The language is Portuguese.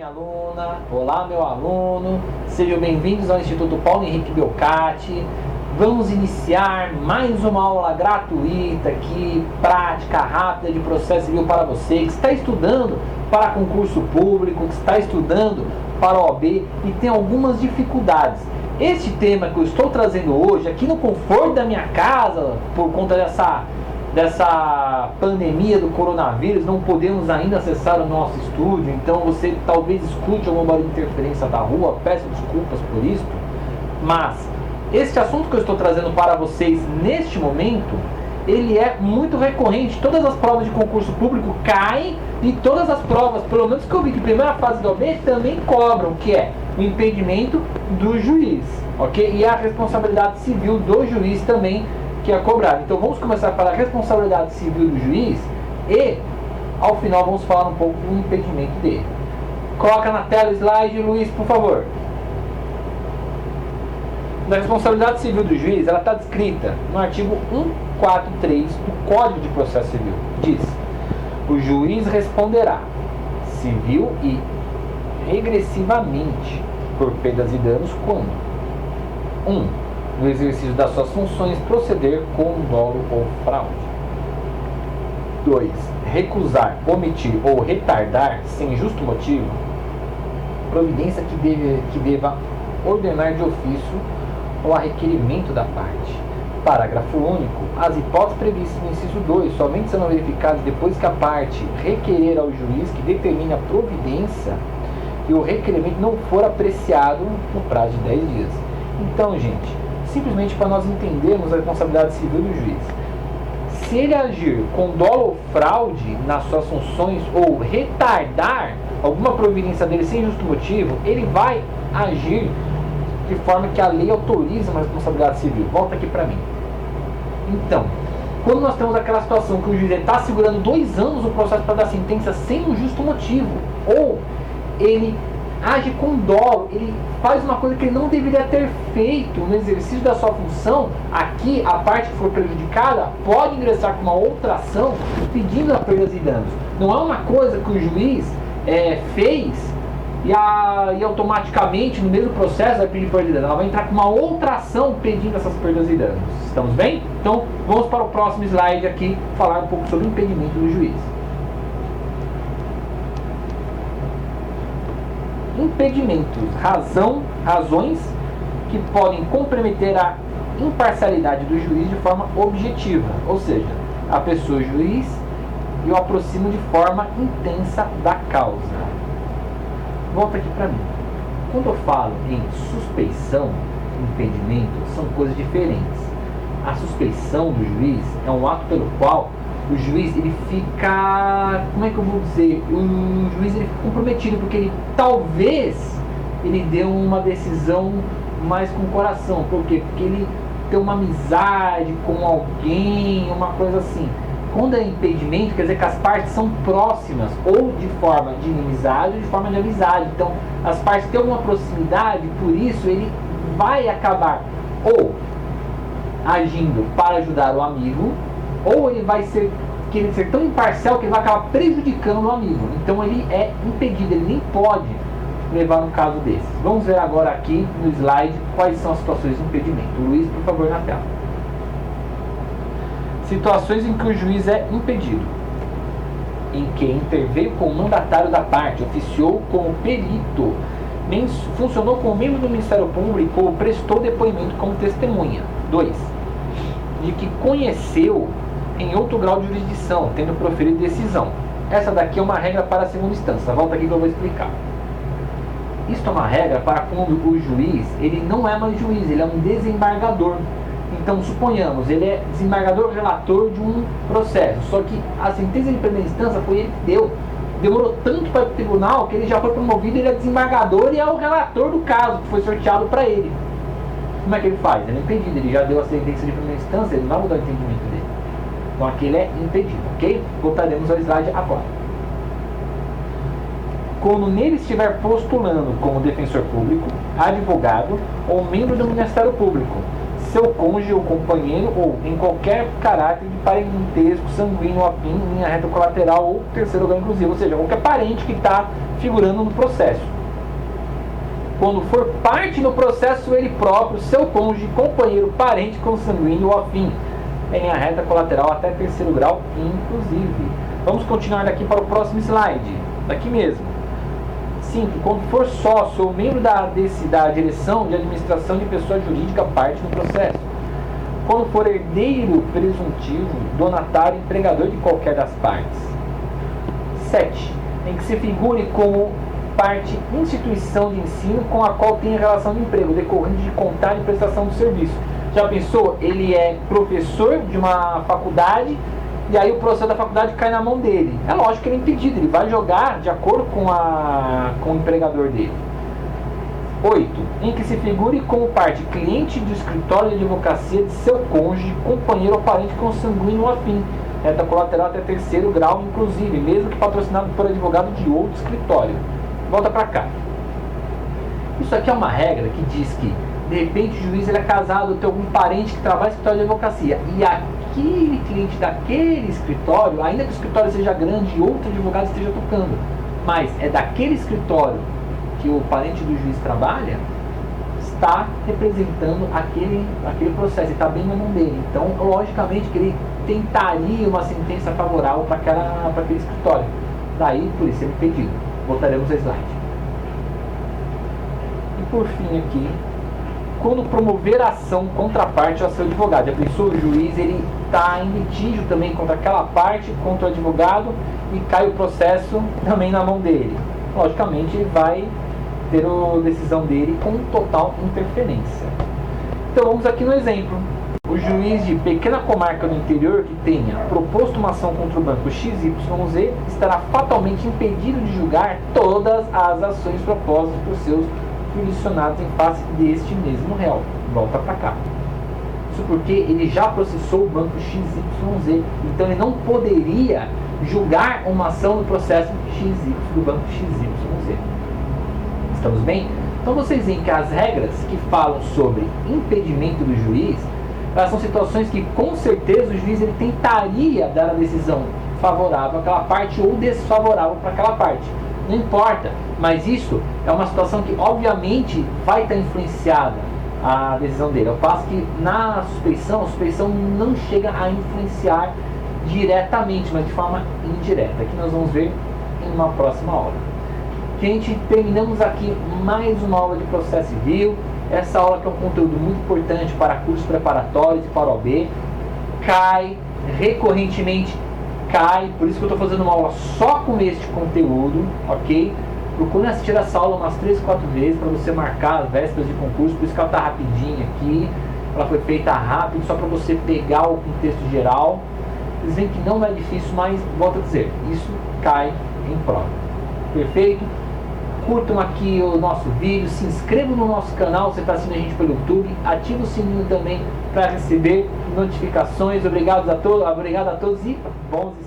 minha aluna, olá meu aluno, sejam bem-vindos ao Instituto Paulo Henrique Belcati. Vamos iniciar mais uma aula gratuita aqui, prática rápida de processo civil para você que está estudando para concurso público, que está estudando para OAB e tem algumas dificuldades. Este tema que eu estou trazendo hoje, aqui no conforto da minha casa, por conta dessa pandemia do coronavírus, não podemos ainda acessar o nosso estúdio, então você talvez escute alguma barulho de interferência da rua, peço desculpas por isso, mas este assunto que eu estou trazendo para vocês neste momento, ele é muito recorrente. Todas as provas de concurso público caem e todas as provas, pelo menos que eu vi de primeira fase do OAB, também cobram, que é o impedimento do juiz, ok? E a responsabilidade civil do juiz também, que é cobrada. Então vamos começar pela responsabilidade civil do juiz e ao final vamos falar um pouco do impedimento dele. Coloca na tela o slide, Luiz, por favor. Na responsabilidade civil do juiz, ela está descrita no artigo 143 do Código de Processo Civil. Diz: o juiz responderá civil e regressivamente por perdas e danos quando 1. No exercício das suas funções proceder com dolo ou fraude. 2. Recusar, omitir ou retardar sem justo motivo providência que deva ordenar de ofício ou a requerimento da parte. Parágrafo único. As hipóteses previstas no inciso 2 somente serão verificadas depois que a parte requerer ao juiz que determine a providência e o requerimento não for apreciado no prazo de 10 dias. Então, gente, simplesmente para nós entendermos a responsabilidade civil do juiz. Se ele agir com dolo ou fraude nas suas funções ou retardar alguma providência dele sem justo motivo, ele vai agir de forma que a lei autoriza uma responsabilidade civil. Volta aqui para mim. Então, quando nós temos aquela situação que o juiz está segurando 2 anos o processo para dar sentença sem um justo motivo, ou ele age com dolo, ele faz uma coisa que ele não deveria ter feito no exercício da sua função, aqui a parte que for prejudicada pode ingressar com uma outra ação pedindo a perdas e danos. Não é uma coisa que o juiz fez e automaticamente no mesmo processo vai pedir perdas e danos. Ela vai entrar com uma outra ação pedindo essas perdas e danos. Estamos bem? Então vamos para o próximo slide aqui, falar um pouco sobre o impedimento do juiz. Impedimentos, razões que podem comprometer a imparcialidade do juiz de forma objetiva, ou seja, a pessoa juiz e o aproxima de forma intensa da causa. Volta aqui para mim. Quando eu falo em suspeição e impedimento, são coisas diferentes. A suspeição do juiz é um ato pelo qual o juiz ele fica, como é que eu vou dizer, o juiz ele fica comprometido porque ele talvez ele deu uma decisão mais com o coração. Por quê? Porque ele tem uma amizade com alguém, uma coisa assim. Quando é impedimento, quer dizer que as partes são próximas, ou de forma de inimizade ou de forma de amizade. Então as partes têm alguma proximidade, por isso ele vai acabar ou agindo para ajudar o amigo, ou ele vai querer ser tão imparcial que ele vai acabar prejudicando o amigo. Então ele é impedido, ele nem pode levar um caso desses. Vamos ver agora aqui no slide quais são as situações de impedimento. Luiz, por favor, na tela. Situações em que o juiz é impedido: em que interveio como mandatário da parte, oficiou como perito, funcionou como membro do Ministério Público ou prestou depoimento como testemunha. 2. De que conheceu em outro grau de jurisdição, tendo proferido decisão. Essa daqui é uma regra para a segunda instância. Volta aqui que eu vou explicar. Isto é uma regra para quando o juiz, ele não é mais juiz, ele é um desembargador. Então, suponhamos, ele é desembargador relator de um processo, só que a sentença de primeira instância foi ele que deu. Demorou tanto para o tribunal que ele já foi promovido, ele é desembargador e é o relator do caso, que foi sorteado para ele. Como é que ele faz? Ele é impedido, ele já deu a sentença de primeira instância, ele não vai mudar o entendimento dele. Então aqui ele é impedido, ok? Voltaremos ao slide agora. Quando nele estiver postulando como defensor público, advogado ou membro do Ministério Público, seu cônjuge ou companheiro, ou em qualquer caráter de parentesco, sanguíneo, afim, linha reta colateral ou terceiro grau inclusive, ou seja, qualquer parente que está figurando no processo. Quando for parte no processo ele próprio, seu cônjuge, companheiro, parente consanguíneo ou afim, em linha reta colateral até terceiro grau inclusive. Vamos continuar daqui para o próximo slide, daqui mesmo. 5. Quando for sócio ou membro da direção de administração de pessoa jurídica parte no processo. Quando for herdeiro presuntivo, donatário, empregador de qualquer das partes. 7. Em que se figure como parte instituição de ensino com a qual tem relação de emprego, decorrente de contrato de prestação de serviço. Já pensou? Ele é professor de uma faculdade e aí o processo da faculdade cai na mão dele. É lógico que ele é impedido, ele vai jogar de acordo com o empregador dele. 8. Em que se figure como parte cliente do escritório de advocacia de seu cônjuge, companheiro ou parente consanguíneo ou afim, reta colateral até terceiro grau inclusive, mesmo que patrocinado por advogado de outro escritório. Volta para cá. Isso aqui é uma regra que diz que, de repente, o juiz ele é casado, tem algum parente que trabalha no escritório de advocacia, e aquele cliente daquele escritório, ainda que o escritório seja grande e outro advogado esteja tocando, mas é daquele escritório que o parente do juiz trabalha, está representando aquele processo, está bem na mão dele. Então, logicamente, que ele tentaria uma sentença favorável para aquele escritório. Daí, por isso, ele pedido. Voltaremos ao slide. E por fim aqui, quando promover a ação contra a parte ou a seu advogado. Já pensou? O juiz ele está em litígio também contra aquela parte, contra o advogado, e cai o processo também na mão dele. Logicamente, ele vai ter a decisão dele com total interferência. Então vamos aqui no exemplo. O juiz de pequena comarca do interior que tenha proposto uma ação contra o banco XYZ estará fatalmente impedido de julgar todas as ações propostas por seus jurisdicionados em face deste mesmo réu. Volta para cá. Isso porque ele já processou o banco XYZ, então ele não poderia julgar uma ação no processo do banco XYZ. Estamos bem? Então vocês veem que as regras que falam sobre impedimento do juiz, elas são situações que com certeza o juiz ele tentaria dar a decisão favorável àquela parte ou desfavorável para aquela parte. Não importa, mas isso é uma situação que obviamente vai estar influenciada a decisão dele. Ao passo que na suspeição, a suspeição não chega a influenciar diretamente, mas de forma indireta. Aqui nós vamos ver em uma próxima aula. Gente, terminamos aqui mais uma aula de processo civil. Essa aula que é um conteúdo muito importante para cursos preparatórios e para OAB. Cai recorrentemente, por isso que eu estou fazendo uma aula só com este conteúdo, ok? Procure assistir essa aula umas 3, 4 vezes para você marcar as vésperas de concurso, por isso que ela está rapidinha aqui, ela foi feita rápido, só para você pegar o contexto geral. Vocês veem que não é difícil, mas volto a dizer, isso cai em prova. Perfeito? Curtam aqui o nosso vídeo, se inscrevam no nosso canal, você está assistindo a gente pelo YouTube, ative o sininho também para receber notificações. Obrigado a todos e bons estudos.